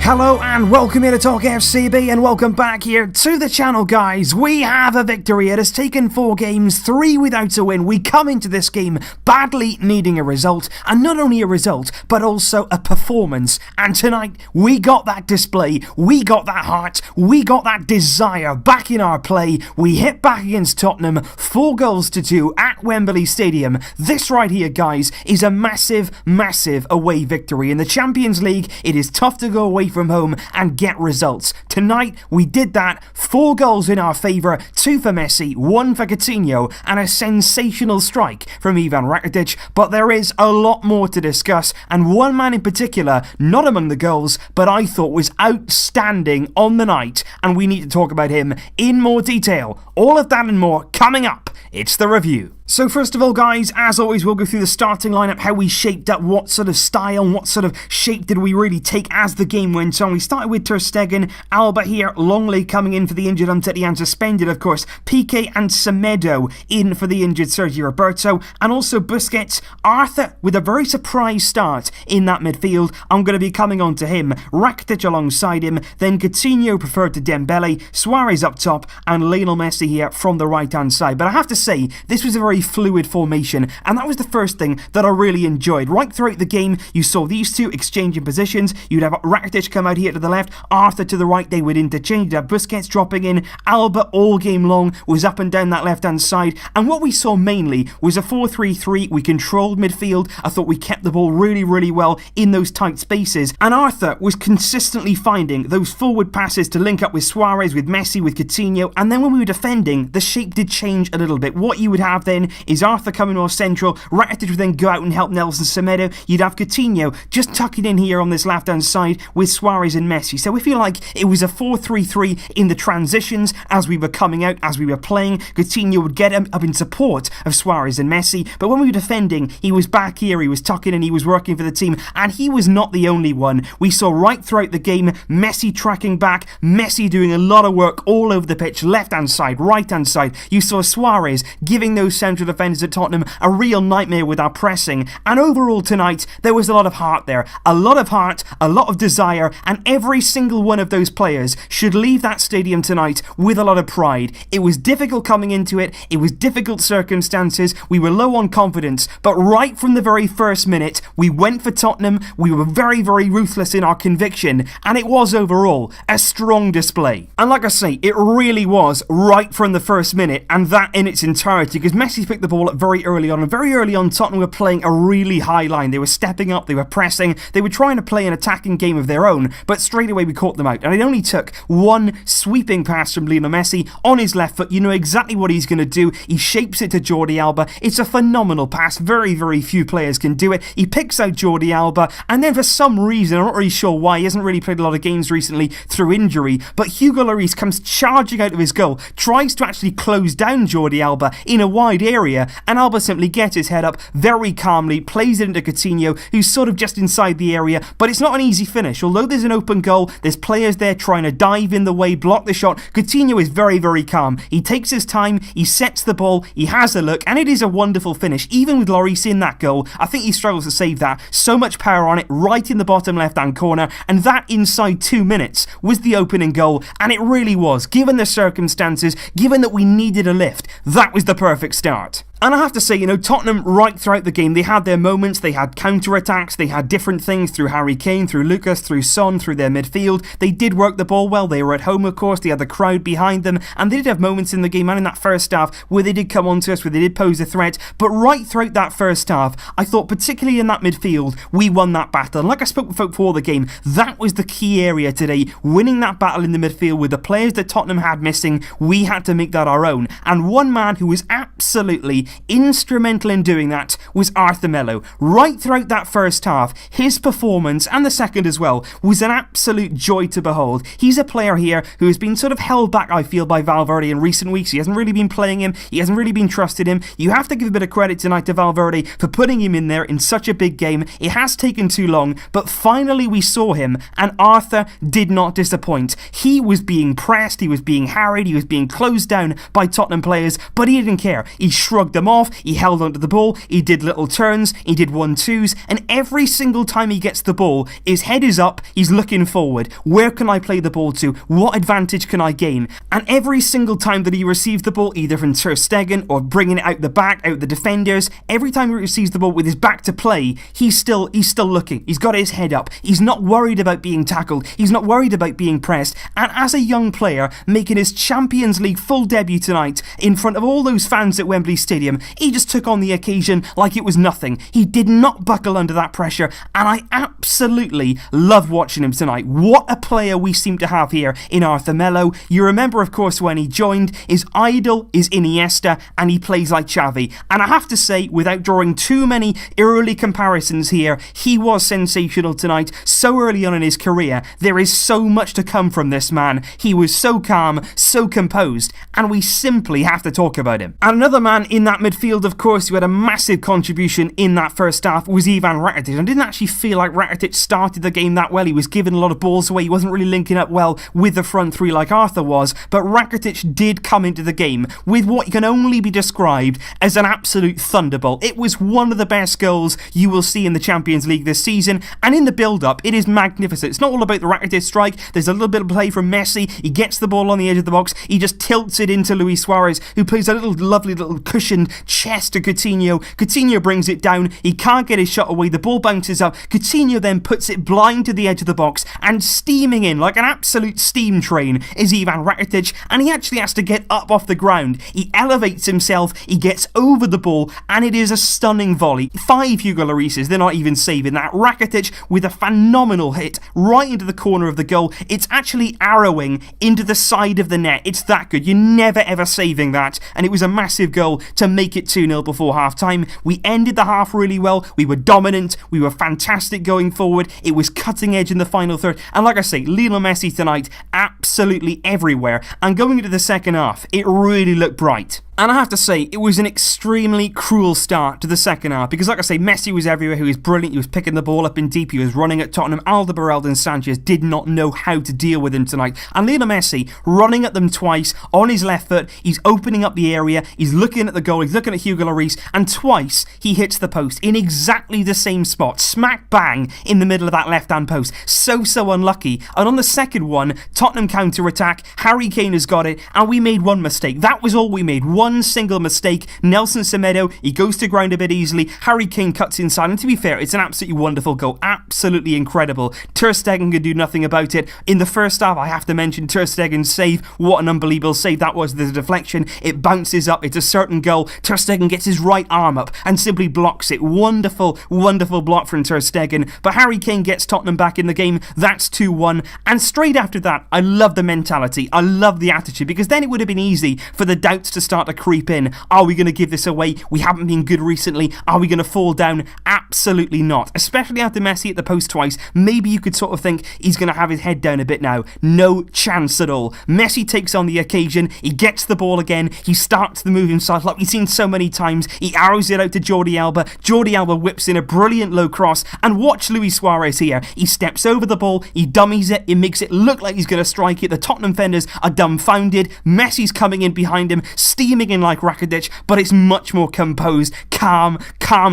Hello and welcome here to Talk FCB and welcome back here to the channel, guys. We have a victory. It has taken 4 games, 3 without a win. We come into this game badly needing a result, and not only a result but also a performance. And tonight we got that display, we got that heart, we got that desire back in our play. We hit back against Tottenham, 4-2 at Wembley Stadium. This right here, guys, is a massive away victory. In the Champions League, it is tough to go away from home and get results. Tonight we did that. 4 goals in our favour, 2 for Messi, 1 for Coutinho, and a sensational strike from Ivan Rakitic. But there is a lot more to discuss, and one man in particular, not among the goals, but I thought was outstanding on the night, and we need to talk about him in more detail. All of that and more coming up. It's the review. So first of all, guys, as always, we'll go through the starting lineup, how we shaped up, what sort of style, what sort of shape did we really take as the game went on. We started with Ter Stegen, Alba here, Longley coming in for the injured Umtiti suspended, of course, Piqué and Semedo in for the injured Sergio Roberto, and also Busquets, Arthur with a very surprise start in that midfield. I'm going to be coming on to him, Rakitic alongside him, then Coutinho preferred to Dembele, Suarez up top, and Lionel Messi here from the right-hand side. But I have to say, this was a very fluid formation, and that was the first thing that I really enjoyed. Right throughout the game, you saw these two exchanging positions. You'd have Rakitic come out here to the left, Arthur to the right, they would interchange. You'd have Busquets dropping in, Alba all game long was up and down that left-hand side, and what we saw mainly was a 4-3-3. We controlled midfield. I thought we kept the ball really well in those tight spaces, and Arthur was consistently finding those forward passes to link up with Suarez, with Messi, with Coutinho, and then when we were defending, the shape did change a little bit. What you would have then is Arthur coming more central, Rakitic would then go out and help Nelson Semedo. You'd have Coutinho just tucking in here on this left hand side with Suarez and Messi. So if you like, it was a 4-3-3 in the transitions as we were coming out, as we were playing. Coutinho would get up in support of Suarez and Messi, but when we were defending, he was back here, he was tucking in, he was working for the team, and he was not the only one. We saw right throughout the game, Messi tracking back, Messi doing a lot of work all over the pitch, left hand side, right hand side. You saw Suarez giving those central defenders at Tottenham a real nightmare with our pressing, and overall tonight there was a lot of heart there, a lot of heart, a lot of desire, and every single one of those players should leave that stadium tonight with a lot of pride. It was difficult coming into it, it was difficult circumstances, we were low on confidence, but right from the very first minute we went for Tottenham. We were very ruthless in our conviction, and it was overall a strong display. And like I say, it really was right from the first minute, and that in its entirety, because Messi picked the ball up very early on, and very early on Tottenham were playing a really high line. They were stepping up, they were pressing, they were trying to play an attacking game of their own, but straight away we caught them out, and it only took one sweeping pass from Lionel Messi on his left foot. You know exactly what he's going to do. He shapes it to Jordi Alba. It's a phenomenal pass, very few players can do it. He picks out Jordi Alba, and then for some reason, I'm not really sure why, he hasn't really played a lot of games recently through injury, but Hugo Lloris comes charging out of his goal, tries to actually close down Jordi Alba in a wide area, and Alba simply gets his head up very calmly, plays it into Coutinho, who's sort of just inside the area, but it's not an easy finish. Although there's an open goal, there's players there trying to dive in the way, block the shot. Coutinho is very calm. He takes his time, he sets the ball, he has a look, and it is a wonderful finish. Even with Lloris in that goal, I think he struggles to save that. So much power on it, right in the bottom left-hand corner, and that inside 2 minutes was the opening goal, and it really was. Given the circumstances, given that we needed a lift, that was the perfect start. And I have to say, you know, Tottenham right throughout the game, they had their moments, they had counter-attacks, they had different things through Harry Kane, through Lucas, through Son, through their midfield. They did work the ball well, they were at home of course, they had the crowd behind them, and they did have moments in the game and in that first half where they did come on to us, where they did pose a threat. But right throughout that first half, I thought particularly in that midfield, we won that battle. And like I spoke before the game, that was the key area today, winning that battle in the midfield with the players that Tottenham had missing. We had to make that our own. And one man who was absolutely instrumental in doing that was Arthur Melo. Right throughout that first half, his performance, and the second as well, was an absolute joy to behold. He's a player here who has been sort of held back, I feel, by Valverde in recent weeks. He hasn't really been playing him, he hasn't really been trusted him. You have to give a bit of credit tonight to Valverde for putting him in there in such a big game. It has taken too long, but finally we saw him, and Arthur did not disappoint. He was being pressed, he was being harried, he was being closed down by Tottenham players, but he didn't care. He shrugged them them off, he held onto the ball, he did little turns, he did 1-2s, and every single time he gets the ball, his head is up, he's looking forward. Where can I play the ball to? What advantage can I gain? And every single time that he receives the ball, either from Ter Stegen or bringing it out the back, out the defenders, every time he receives the ball with his back to play, he's still looking. He's got his head up. He's not worried about being tackled. He's not worried about being pressed. And as a young player, making his Champions League full debut tonight in front of all those fans at Wembley Stadium, he just took on the occasion like it was nothing. He did not buckle under that pressure, and I absolutely loved watching him tonight. What a player we seem to have here in Arthur Melo. You remember, of course, when he joined, his idol is Iniesta, and he plays like Xavi. And I have to say, without drawing too many early comparisons here, he was sensational tonight. So early on in his career, there is so much to come from this man. He was so calm, so composed, and we simply have to talk about him. And another man in that midfield, of course, who had a massive contribution in that first half was Ivan Rakitic. I didn't actually feel like Rakitic started the game that well. He was giving a lot of balls away. He wasn't really linking up well with the front three like Arthur was, but Rakitic did come into the game with what can only be described as an absolute thunderbolt. It was one of the best goals you will see in the Champions League this season, and in the build-up, it is magnificent. It's not all about the Rakitic strike. There's a little bit of play from Messi. He gets the ball on the edge of the box. He just tilts it into Luis Suarez, who plays a lovely little cushioned chest to Coutinho. Coutinho brings it down. He can't get his shot away. The ball bounces up. Coutinho then puts it blind to the edge of the box, and steaming in like an absolute steam train is Ivan Rakitic, and he actually has to get up off the ground. He elevates himself, he gets over the ball, and it is a stunning volley. 5 Hugo Llorises, they're not even saving that. Rakitic with a phenomenal hit right into the corner of the goal. It's actually arrowing into the side of the net. It's that good. You're never ever saving that, and it was a massive goal to make it 2-0 before half time. We ended the half really well. We were dominant. We were fantastic going forward. It was cutting edge in the final third, and like I say, Lionel Messi tonight absolutely everywhere, and going into the second half, it really looked bright. And I have to say, it was an extremely cruel start to the second half, because like I say, Messi was everywhere. He was brilliant. He was picking the ball up in deep. He was running at Tottenham. Alderweireld and Sanchez did not know how to deal with him tonight. And Lionel Messi running at them twice on his left foot. He's opening up the area. He's looking at the goal. He's looking at Hugo Lloris, and twice he hits the post in exactly the same spot, smack bang in the middle of that left-hand post. So unlucky. And on the second one, Tottenham counter-attack. Harry Kane has got it, and we made one mistake. That was all we made. One single mistake. Nelson Semedo, he goes to ground a bit easily. Harry Kane cuts inside, and to be fair, it's an absolutely wonderful goal. Absolutely incredible. Ter Stegen could do nothing about it. In the first half, I have to mention Ter Stegen's save. What an unbelievable save that was. The deflection, it bounces up. It's a certain goal. Ter Stegen gets his right arm up and simply blocks it. Wonderful block from Ter Stegen. But Harry Kane gets Tottenham back in the game. That's 2-1. And straight after that, I love the mentality. I love the attitude, because then it would have been easy for the doubts to start to creep in. Are we going to give this away? We haven't been good recently. Are we going to fall down? Absolutely not. Especially after Messi at the post twice. Maybe you could sort of think he's going to have his head down a bit now. No chance at all. Messi takes on the occasion. He gets the ball again. He starts the move himself like we've seen so many times. He arrows it out to Jordi Alba. Jordi Alba whips in a brilliant low cross. And watch Luis Suarez here. He steps over the ball. He dummies it. It makes it look like he's going to strike it. The Tottenham defenders are dumbfounded. Messi's coming in behind him, steaming in like Rakitic, but it's much more composed, calm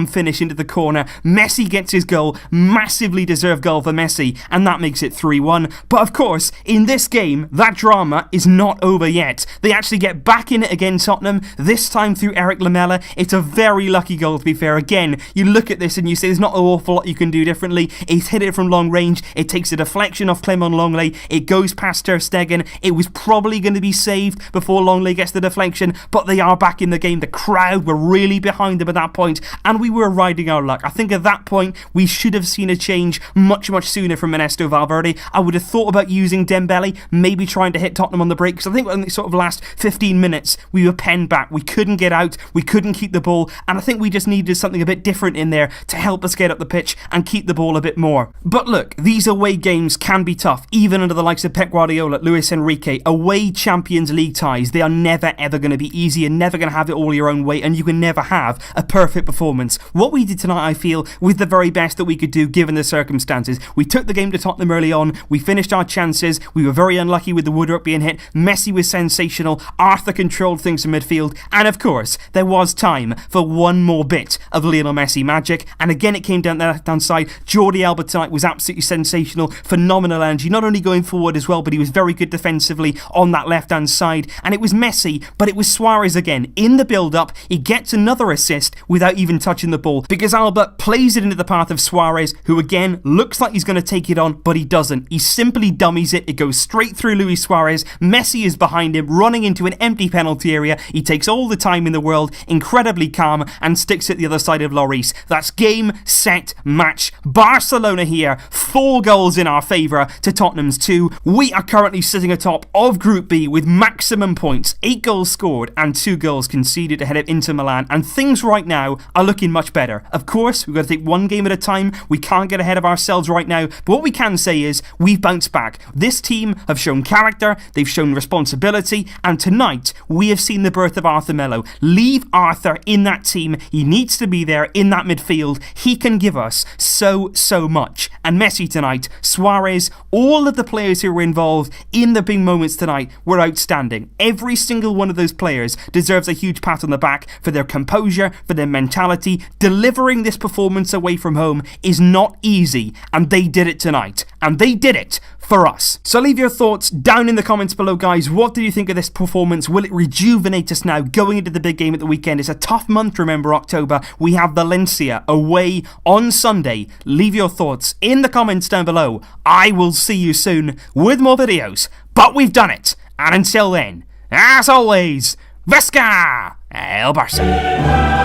finish into the corner. Messi gets his goal, massively deserved goal for Messi, and that makes it 3-1. But of course, in this game, that drama is not over yet. They actually get back in it again, Tottenham, this time through Eric Lamela. It's a very lucky goal, to be fair. Again, you look at this and you say there's not an awful lot you can do differently. He's hit it from long range. It takes a deflection off Clement Longley. It goes past Ter Stegen. It was probably going to be saved before Longley gets the deflection, but they are back in the game. The crowd were really behind them at that point, and we were riding our luck. I think at that point we should have seen a change much sooner from Ernesto Valverde. I would have thought about using Dembele, maybe trying to hit Tottenham on the break, because I think in the sort of last 15 minutes we were penned back. We couldn't get out, we couldn't keep the ball, and I think we just needed something a bit different in there to help us get up the pitch and keep the ball a bit more. But look, these away games can be tough, even under the likes of Pep Guardiola, Luis Enrique. Away Champions League ties, they are never ever going to be easy. You're never going to have it all your own way, and you can never have a perfect performance. What we did tonight, I feel, was the very best that we could do given the circumstances. We took the game to Tottenham early on. We finished our chances. We were very unlucky with the woodwork being hit. Messi was sensational. Arthur controlled things in midfield. And of course, there was time for one more bit of Lionel Messi magic. And again, it came down the left-hand side. Jordi Alba tonight was absolutely sensational. Phenomenal energy. Not only going forward as well, but he was very good defensively on that left-hand side. And it was Messi, but it was Suarez again. In the build-up, he gets another assist without even touching the ball, because Alba plays it into the path of Suarez, who again looks like he's going to take it on, but he doesn't. He simply dummies it. It goes straight through Luis Suarez. Messi is behind him, running into an empty penalty area. He takes all the time in the world, incredibly calm, and sticks it the other side of Lloris. That's game, set, match. Barcelona here, 4 goals in our favour to Tottenham's 2. We are currently sitting atop of Group B with maximum points, 8 goals scored and 2 goals conceded ahead of Inter Milan, and things right now are looking much better. Of course, we've got to take one game at a time. We can't get ahead of ourselves right now, but what we can say is we've bounced back. This team have shown character, they've shown responsibility, and tonight we have seen the birth of Arthur Melo. Leave Arthur in that team. He needs to be there in that midfield. He can give us so much. And Messi tonight, Suarez, all of the players who were involved in the big moments tonight were outstanding. Every single one of those players deserves a huge pat on the back for their composure, for their mentality. Delivering this performance away from home is not easy, and they did it tonight. And they did it for us. So leave your thoughts down in the comments below, guys. What did you think of this performance? Will it rejuvenate us now going into the big game at the weekend? It's a tough month, remember, October. We have Valencia away on Sunday. Leave your thoughts in the comments down below. I will see you soon with more videos, but we've done it. And until then, as always, Visca El Barça.